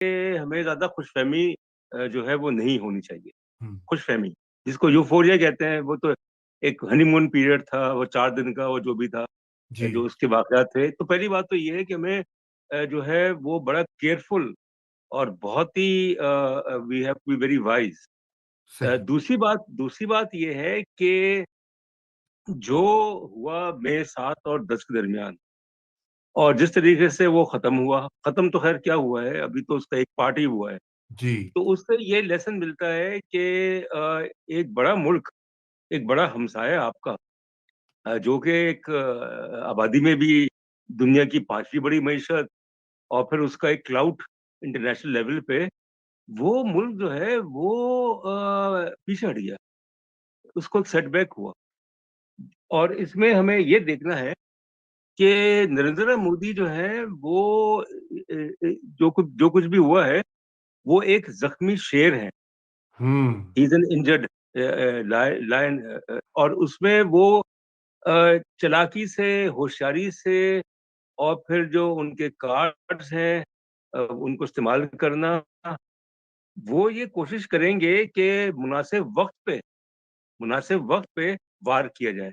हमें ज़्यादा खुशफ़हमी जो है वो नहीं होनी चाहिए। हुँ, खुशफ़हमी, जिसको यूफ़ोरिया कहते हैं, वो तो एक हनीमून पीरियड था, वो 4 दिन का वो जो भी था, जो जी, उसके वाक़यात थे। तो पहली बात तो ये है कि हमें जो है वो बड़ा केयरफुल और बहुत ही we have to be very wise. सही। दूसरी बात ये है कि जो हुआ मई 7 और 10 के दरमियान और जिस तरीके से वो ख़त्म तो ख़ैर क्या हुआ है, अभी तो उसका एक पार्ट ही हुआ है। जी, तो उससे ये लेसन मिलता है कि एक बड़ा मुल्क, एक बड़ा हमसाया आपका जो कि एक आबादी में भी दुनिया की 5वीं बड़ी मईशत और फिर उसका एक क्लाउट इंटरनेशनल लेवल पे, वो मुल्क जो है वो पीछे हट गया। उसको एक सेटबैक हुआ और इसमें हमें ये देखना है कि नरेंद्र मोदी जो है वो जो कुछ भी हुआ है, वो एक ज़ख्मी शेर है। हुँ, he is an injured lion और उसमें वो चालाकी से, होशियारी से और फिर जो उनके कार्ड्स हैं उनको इस्तेमाल करना, वो ये कोशिश करेंगे कि मुनासिब वक़्त पे वार किया जाए।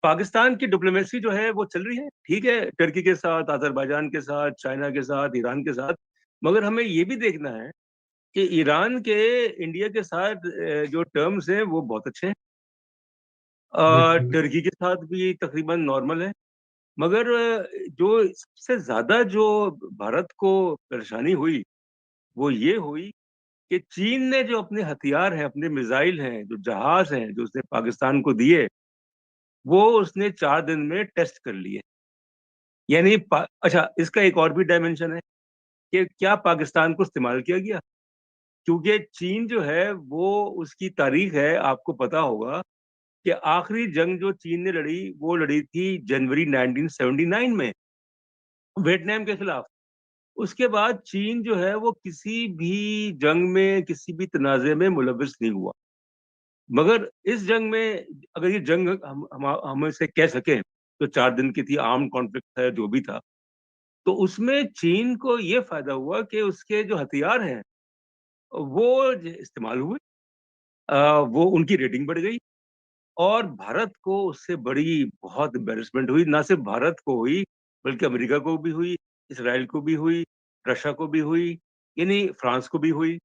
पाकिस्तान की डिप्लोमेसी जो है वो चल रही है, ठीक है, टर्की के साथ, अज़रबैजान के साथ, चाइना के साथ, ईरान के साथ, मगर हमें ये भी देखना है कि ईरान के इंडिया के साथ जो टर्म्स हैं वो बहुत अच्छे हैं। बिल्कुल, टर्की के साथ भी तकरीबन नॉर्मल है। मगर जो सबसे ज़्यादा जो भारत को परेशानी हुई, वो ये हुई कि चीन ने जो अपने हथियार हैं, अपने मिसाइल हैं, जो जहाज़ हैं, जो उसने पाकिस्तान को दिए, वो उसने 4 दिन में टेस्ट कर लिए। यानी अच्छा, इसका एक और भी डायमेंशन है कि क्या पाकिस्तान को इस्तेमाल किया गया? क्योंकि चीन जो है, वो उसकी तारीख है, आपको पता होगा कि आखिरी जंग जो चीन ने लड़ी, वो लड़ी थी जनवरी 1979 में, वियतनाम के खिलाफ। उसके बाद चीन जो है वो किसी भी जंग में, किसी भी तनाज़े में मुलव्विस नहीं हुआ। मगर इस जंग में अगर ये जंग हम इसे कह सकें, तो 4 दिन की थी, आर्म्ड कॉन्फ्लिक्ट है, जो भी था। तो उसमें चीन को ये फ़ायदा हुआ कि उसके जो हथियार हैं, वो ज इस्तेमाल हुए। वो उनकी रेटिंग बढ़ गई और भारत को उससे बड़ी बहुत एम्बैरेसमेंट हुई। ना सिर्फ़ भारत को हुई, बल्कि अमेरिका को भी हुई, इसराइल को भी हुई, रशिया को भी हुई, यानी फ्रांस को भी हुई।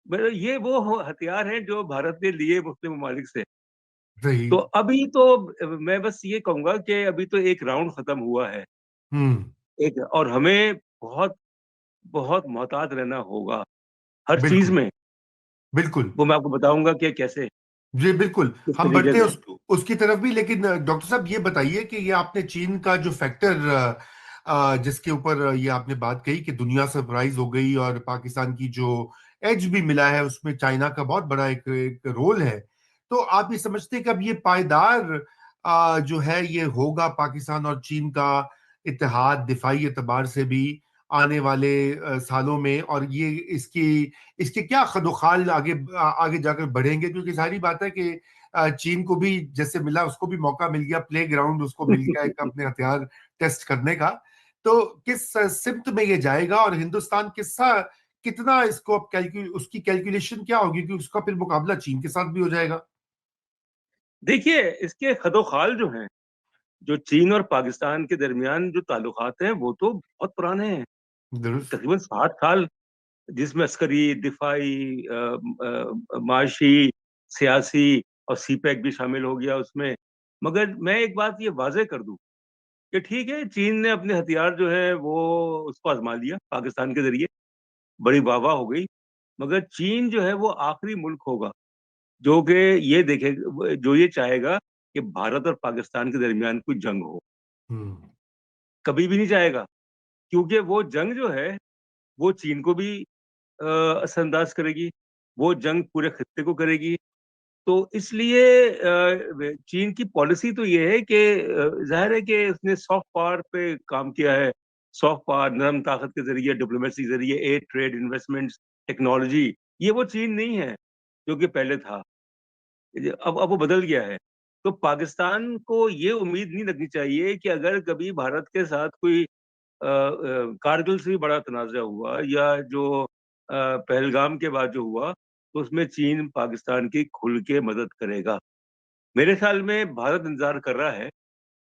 मतलब ये वो हथियार हैं जो भारत ने लिए मुस्लिम ममालिक से। सही। तो अभी तो मैं बस ये कहूँगा कि अभी तो एक राउंड खत्म हुआ है। हुँ, एक और हमें बहुत, बहुत मोहतात रहना होगा हर चीज़ बिल्कुल, में। बिल्कुल। वो मैं आपको बताऊँगा कि कैसे, जी, बिल्कुल। किस हम तरीके बढ़ते हैं से। उसकी तरफ भी, लेकिन डॉक्टर साहब ये बताइए कि ये आपने चीन का जो फैक्टर जिसके ऊपर ये आपने बात कही कि दुनिया सरप्राइज हो गई और पाकिस्तान की जो एज भी मिला है उसमें चाइना का बहुत बड़ा एक रोल है। तो आप ये समझते हैं कि अब ये पायदार जो है ये होगा पाकिस्तान और चीन का इत्तेहाद दिफाई एतबार से भी आने वाले सालों में, और ये इसकी इसके क्या खदोखाल आगे जाकर बढ़ेंगे? क्योंकि सारी बात है कि चीन को भी जैसे मिला, उसको भी मौका मिल गया, प्ले ग्राउंड उसको मिल गया एक अपने हथियार टेस्ट करने का। तो किस सिमत में ये जाएगा और हिंदुस्तान किस्सा कितना इसको अब उसकी कैलकुलेशन क्या होगी, क्योंकि उसका फिर मुकाबला चीन के साथ भी हो जाएगा। देखिए, इसके खदोखाल जो हैं, जो चीन और पाकिस्तान के दरमियान जो ताल्लुकात हैं, वो तो बहुत पुराने हैं, दुरुस्त। तकरीबन 60 साल, जिसमें अस्करी, दिफ़ाई माशी, सियासी और सीपैक भी शामिल हो गया उसमें। मगर मैं एक बात ये वाज़ेह कर दूँ कि ठीक है, चीन ने अपने हथियार जो है वो उसको आज़मा लिया पाकिस्तान के ज़रिए, बड़ी वाह-वाह हो गई। मगर चीन जो है वो आखिरी मुल्क होगा, जो कि जो ये चाहेगा कि भारत और पाकिस्तान के दरमियान कोई जंग हो। हम्म। कभी भी नहीं चाहेगा, क्योंकि वो जंग जो है, वो चीन को भी असरअंदाज करेगी, वो जंग पूरे खित्ते को करेगी। तो इसलिए चीन की पॉलिसी तो ये है कि ज़ाहिर है कि उसने सॉफ्ट पावर पे काम किया है। सॉफ्ट पावर, नरम ताकत के ज़रिए, डिप्लोमेसी के ज़रिए, एड, ट्रेड, इन्वेस्टमेंट्स, टेक्नोलॉजी, ये वो चीन नहीं है, जो कि पहले था। अब वो बदल गया है। तो पाकिस्तान को ये उम्मीद नहीं रखनी चाहिए कि अगर कभी भारत के साथ कोई कारगिल से भी बड़ा तनाज़ा हुआ, या जो पहलगाम के बाद जो हुआ, तो उसमें चीन पाकिस्तान की खुल के मदद करेगा। मेरे ख्याल में भारत इंतज़ार कर रहा है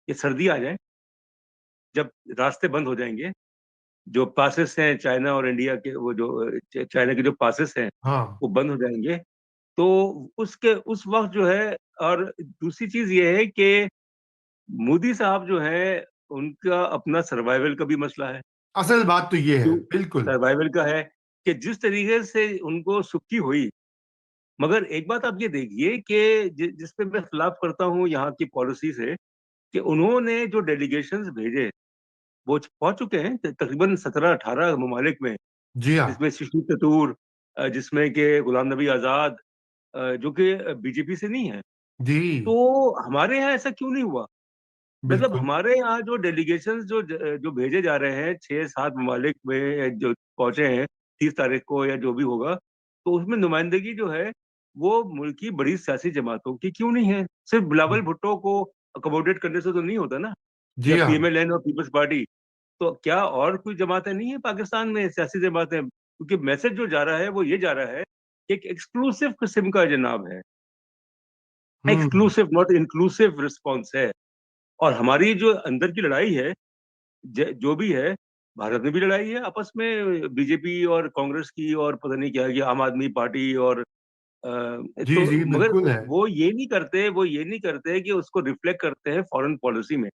कि सर्दी आ जाए, जब रास्ते बंद हो जाएँगे, जो पासेस हैं चाइना और इंडिया के, वो जो चाइना के जो पासेस हैं, हाँ। वो बंद हो जाएँगे। तो उसके उस वक़्त जो है, और दूसरी चीज़ ये है कि मोदी साहब जो हैं, उनका अपना सर्वाइवल का भी मसला है। असल बात तो ये है, क्यों बिल्कुल। सर्वाइवल का है कि जिस तरीके से उनको सुक्की हुई, मगर एक बात आप ये देखिए कि जिस पे मैं खिलाफ करता हूँ यहाँ की पॉलिसी से, कि उन्होंने जो डेलीगेशंस भेजे, वो पहुंच चुके हैं तकरीबन 17-18 ममालिक में, जी हाँ। जिसमें शशि कपूर, जिसमें कि गुलाम नबी आजाद, जो कि बीजेपी से नहीं है। जी। तो हमारे यहाँ ऐसा क्यों नहीं हुआ? मतलब बिल्कुल। हमारे यहाँ जो डेलीगेशंस जो भेजे जा रहे हैं 6-7 ममालिक में, जो पहुंचे हैं 30 तारीख को या जो भी होगा, तो उसमें नुमाइंदगी जो है, वो मुल्क की बड़ी सियासी जमातों की क्यों नहीं है? सिर्फ बिलावल भुट्टो को अकोमोडेट करने से तो नहीं होता ना, जी या हाँ। पीएमएलएन और पीपल्स पार्टी। तो क्या और कोई जमातें नहीं है पाकिस्तान में, सियासी जमातें? क्योंकि मैसेज जो जा रहा है वो ये जा रहा है कि एक एक्सक्लूसिव किस्म का जनाब है, हम्म। एक्सक्लूसिव नॉट इंक्लूसिव रिस्पॉन्स है। और हमारी जो अंदर की लड़ाई है, जो भी है, भारत में भी लड़ाई है आपस में, बीजेपी और कांग्रेस की, और पता नहीं क्या, आम आदमी पार्टी और जी तो जी मगर बिल्कुल है। वो ये नहीं करते कि उसको रिफ्लेक्ट करते हैं फॉरेन पॉलिसी में,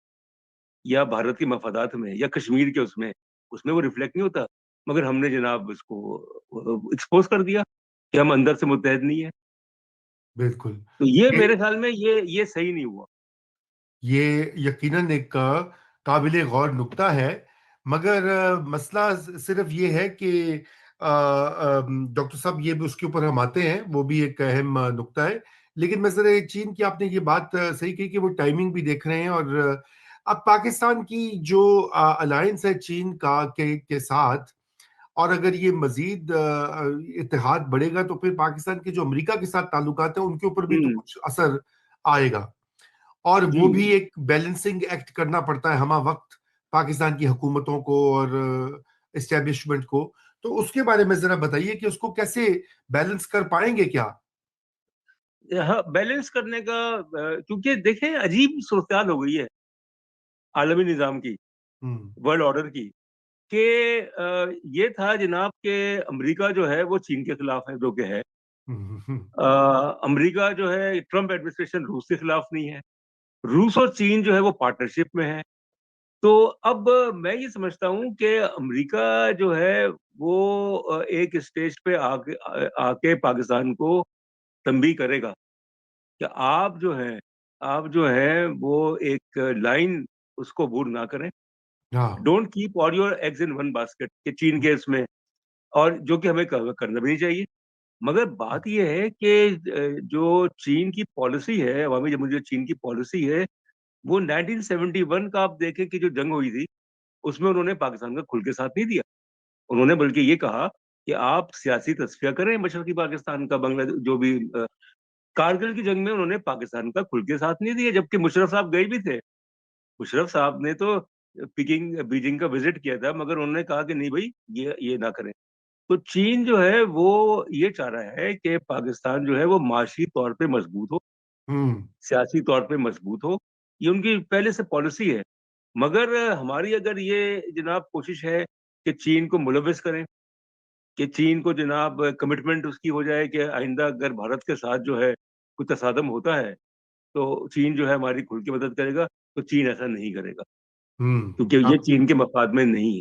या भारत के मफादात में, या कश्मीर के उसमें उसमें वो रिफ्लेक्ट नहीं होता। मगर हमने जनाब उसको एक्सपोज कर दिया कि हम अंदर से मुत्तहद नहीं है। बिल्कुल। तो ये ये मेरे ख्याल में ये सही नहीं हुआ। ये यकीनन एक काबिले गौर नुक्ता है। मगर मसला सिर्फ ये है कि डॉक्टर साहब, ये भी उसके ऊपर हम आते हैं, वो भी एक अहम नुक्ता है। लेकिन मैं जरा चीन की, आपने ये बात सही कही कि वो टाइमिंग भी देख रहे हैं। और अब पाकिस्तान की जो अलायंस है चीन के साथ, और अगर ये मजीद इत्तेहाद बढ़ेगा तो फिर पाकिस्तान के जो अमेरिका के साथ ताल्लुकात हैं उनके ऊपर भी तो हम्म। कुछ असर आएगा। और जी। वो भी एक बैलेंसिंग एक्ट करना पड़ता है हमा वक्त पाकिस्तान की हुकूमतों को और एस्टेब्लिशमेंट को। तो उसके बारे में जरा बताइए कि उसको कैसे बैलेंस कर पाएंगे क्या। हाँ, बैलेंस करने का, क्योंकि देखें अजीब सूरत हो गई है आलमी निज़ाम की, हम्म। वर्ल्ड ऑर्डर की, कि ये था जनाब कि अमेरिका जो है वो चीन के खिलाफ है, जो कि है। हम्म। हम्म। अमेरिका जो है, ट्रम्प एडमिनिस्ट्रेशन रूस के खिलाफ नहीं है। रूस और चीन जो है वो पार्टनरशिप में है। तो अब मैं ये समझता हूँ कि अमेरिका जो है वो एक स्टेज पे आके पाकिस्तान को तंबी करेगा कि आप जो है वो एक लाइन, उसको अबूर ना करें। हाँ। Don't keep all your eggs in one basket, कि चीन के इसमें, और जो कि हमें करना भी नहीं चाहिए। मगर बात यह है कि जो चीन की पॉलिसी है, अवामी जमहूरियत चीन की पॉलिसी है, वो 1971 का आप देखें कि जो जंग हुई थी, उसमें उन्होंने पाकिस्तान का खुल के साथ नहीं दिया। उन्होंने बल्कि ये कहा कि आप सियासी तस्फिया करें मशरकी पाकिस्तान का, बांग्लादेश जो भी। कारगिल की जंग में उन्होंने पाकिस्तान का खुल के साथ नहीं दिया, जबकि मुशर्रफ साहब गए भी थे। मुशर्रफ साहब ने तो पिकिंग बीजिंग का विजिट किया था, मगर उन्होंने कहा कि नहीं भाई, ये ना करें। तो चीन जो है वो ये चाह रहा है कि पाकिस्तान जो है वो माशी तौर पे मजबूत हो, हम्म। सियासी तौर पे मजबूत हो। ये उनकी पहले से पॉलिसी है। मगर हमारी अगर ये जनाब कोशिश है कि चीन को मुलविस करें, कि चीन को जनाब कमिटमेंट उसकी हो जाए कि आइंदा अगर भारत के साथ जो है कोई तसादम होता है, तो चीन जो है हमारी खुल के मदद करेगा, तो चीन ऐसा नहीं करेगा, हम्म। क्योंकि ये चीन के मफाद में नहीं है।